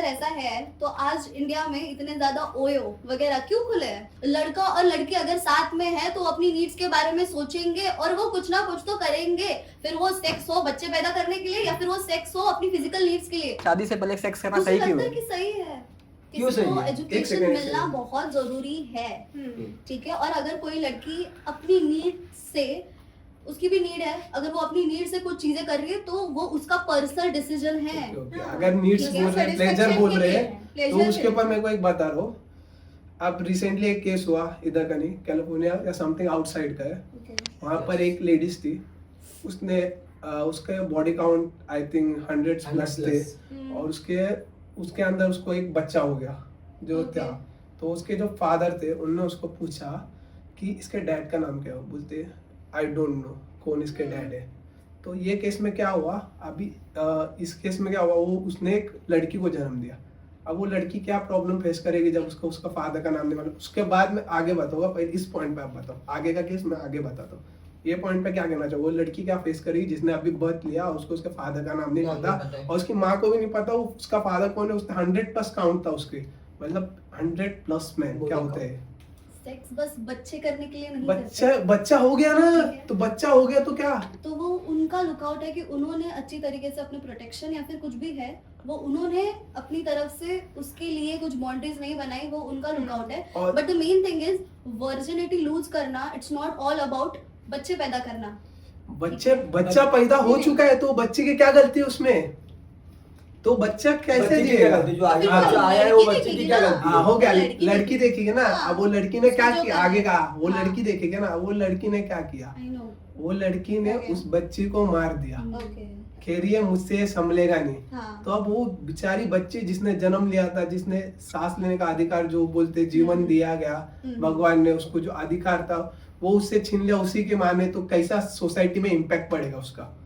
ऐसा है तो आज इंडिया में इतने ज्यादा ओयो वगैरह क्यों खुले हैं? लड़का और लड़की अगर साथ में है तो अपनी नीड्स के बारे में सोचेंगे और वो कुछ ना कुछ तो करेंगे, फिर वो सेक्स हो बच्चे पैदा करने के लिए या फिर वो सेक्स हो अपनी फिजिकल नीड्स के लिए। शादी से पहले सेक्स करना मुझे सही लगता क्यों है है? कि सही है। क्यों किसी सही को है? एक एजुकेशन सेकंड, मिलना बहुत जरूरी है, ठीक है। और अगर कोई लड़की अपनी नीड से, उसकी भी नीड है, अगर वो अपनी नीड से कुछ चीजें कर रही है तो वो उसका पर्सनल डिसीजन है। ओके, अगर नीड्स ठीक है, बोल रहे हैं, प्लेजर satisfaction बोल के रहे लिए, हैं, तो pleasure उसके के ऊपर लिए। मेरे को एक बता रहा हूँ। अब रिसेंटली एक केस हुआ इधर का नहीं, कैलिफोर्निया या समथिंग आउटसाइड का है। वहाँ पर एक लेडीज थी, उसने उसके body count I think 100 plus थे और उसके अंदर उसको एक बच्चा हो गया जो Okay. था। तो उसके जो फादर थे उन्होंने उसको पूछा कि इसके डैड का नाम क्या है, बोलते आई डोंट नो कौन इसके डैड है। तो ये केस में क्या हुआ अभी, इस केस में क्या हुआ, वो उसने एक लड़की को जन्म दिया। अब वो लड़की क्या प्रॉब्लम फेस करेगी जब उसको उसका फादर का नाम नहीं मालूम। उसके बाद में आगे बताऊंगा, पहले इस पॉइंट पे आप बताओ, आगे का केस मैं आगे बताता हूँ। ये पॉइंट पे क्या कहना चाहूँ, वो लड़की क्या फेस करेगी जिसने अभी बर्थ लिया, उसको उसके फादर का नाम नहीं पता और उसकी माँ को भी नहीं पता वो उसका फादर कौन है। उसने 100 प्लस काउंट था उसके, मतलब 100 प्लस में क्या होता है, सेक्स बस बच्चे करने के लिए नहीं बच्चा हो गया ना, ठीक है। तो बच्चा हो गया तो क्या, तो वो उनका लुकआउट है कि उन्होंने अच्छी तरीके से अपने प्रोटेक्शन या फिर कुछ भी है वो उन्होंने अपनी तरफ से उसके लिए कुछ बाउंड्रीज नहीं बनाई, वो उनका लुकआउट है। और- but the main thing is virginity lose करना, इट्स नॉट ऑल अबाउट बच्चे पैदा करना। बच्चा पैदा हो चुका है तो बच्चे की क्या गलती है उसमें, तो बच्चा कैसे बच्चे की क्या जिएगा। गलती, जो आगे हाँ, बच्चा आया है वो लड़की बच्चे की देखेगी क्या ना। गलती हाँ है? हो गया, लड़की लड़की देखेगी ना। हाँ, अब वो लड़की ने क्या उसको जो किया, करना आगे है। का वो हाँ। लड़की देखेगी ना, वो लड़की ने क्या किया, आई नो। वो लड़की ने Okay. उस बच्ची को मार दिया। ओके। खेर ये मुझसे संभलेगा नहीं। हाँ। तो अब वो बेचारी बच्ची जिसने जन्म लिया था, जिसने सांस लेने का अधिकार, जो बोलते जीवन दिया गया भगवान ने, उसको जो अधिकार था वो उससे छीन लिया उसी के माने, तो कैसा सोसाइटी में इम्पैक्ट पड़ेगा उसका।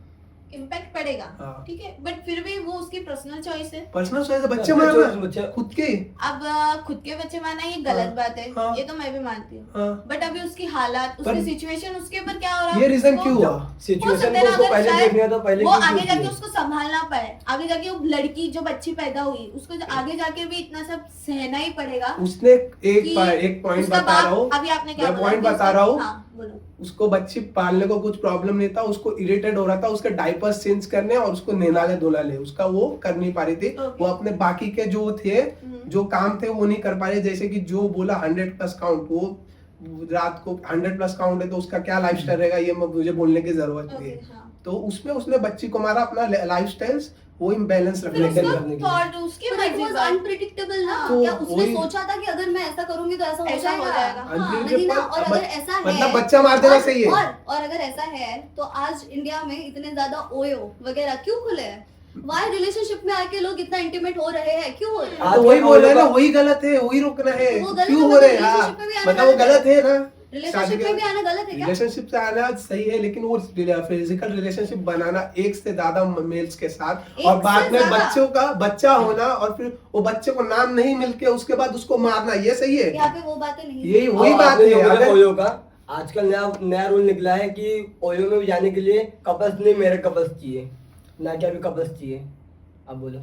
इम्पैक्ट पड़ेगा, हाँ। ठीक है, बट फिर भी वो उसकी पर्सनल चॉइस है। पर्सनल चॉइस है, बच्चे अपना choice मारना बच्चा- खुद के। अब खुद के बच्चे मारना ये गलत हाँ, बात है, हाँ। ये तो मैं भी मानती हूँ। हाँ। बट अभी उसकी हालात, उसकी पर- सिचुएशन, उसके ऊपर क्या हो रहा है, ये रीजन वो- क्यों हुआ, सिचुएशन सकता है को ना, उसको अगर पहले शायद देखना था, पहले वो क्यों आगे किया? जाके उसको संभालना पाए, आगे जाके वो लड़की जो बच्ची पैदा हुई उसको आगे जाके भी इतना सब सहना ही पड़ेगा। उसने एक कि पॉइंट उसका बता रहा बाप- हूँ, अभी आपने क्या मैं बोला पॉइंट कि बता उसका- रहा हूँ। हाँ, बोलो। उसको बच्ची पालने को कुछ प्रॉब्लम नहीं था, उसको इरिटेट हो रहा था उसके डायपर्स चेंज करने और उसको नहलाने धुलाने, उसका वो कर नहीं पा रही थी। Okay. वो अपने बाकी के जो थे, जो काम थे वो नहीं कर पा रहे। जैसे कि जो बोला 100 प्लस काउंट, वो रात को 100 प्लस काउंट है तो उसका क्या लाइफस्टाइल रहेगा ये मुझे बोलने की जरूरत नहीं Okay, है। हाँ। तो उसमें उसने बच्ची को मारा, अपना लाइफस्टाइल वो इम्बैलेंस फिर रखने के उसका लिए। थॉट उसकी But it मर्जी was का- unpredictable ना। तो क्या उसने वही- सोचा था कि अगर मैं ऐसा करूंगी तो ऐसा हो ऐसा हो जाएगा? जाएगा। हाँ, Unpredictable, नहीं ना। और अगर ऐसा है, मतलब बच्चा मार देना सही है। और अगर ऐसा है तो आज इंडिया में इतने ज्यादा ओयो वगैरह क्यों खुले हैं? वाई रिलेशनशिप में आके लोग इतना इंटीमेट हो रहे हैं, क्यों हो रहे हैं? आज तो वही के बोल रहे हैं ना, लोगों का- वही गलत है, वही रोकना है। वो गलत क्यों है, हो रहे हैं? relationship में भी हाँ, आना मतलब वो गलत गलत है ना। रिलेशनशिप में भी आना गलत है क्या? रिलेशनशिप से आना सही है, लेकिन वो फिजिकल रिलेशनशिप बनाना एक से ज्यादा मेल्स के साथ एक और से बाद में ज्यादा? बच्चों का बच्चा होना और फिर वो बच्चे को नाम नहीं मिलके उसके बाद उसको मारना, ये सही है? यहाँ पे वो बातें नहीं यही है। वही अब बात आपने है। जो बोला अगर ओयो का, आजकल नया रूल निकला है कि ओयो में भी जाने के लिए कपल्स नहीं, मेरे कपल्स चाहिए, ना कि अभी कपल्स चाहिए। अब बोलो,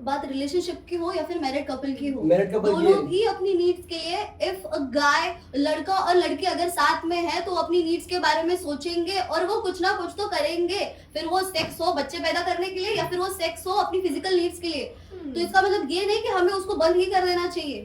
बात रिलेशनशिप की हो या फिर मैरिड कपल की हो, Married couple की दोनों है। भी अपनी नीड्स के लिए, इफ अ गाय, लड़का और लड़की अगर साथ में है तो अपनी नीड्स के बारे में सोचेंगे और वो कुछ ना कुछ तो करेंगे, फिर वो सेक्स हो बच्चे पैदा करने के लिए या फिर वो सेक्स हो अपनी फिजिकल नीड्स के लिए। तो इसका मतलब ये नहीं कि हमें उसको बंद ही कर देना चाहिए।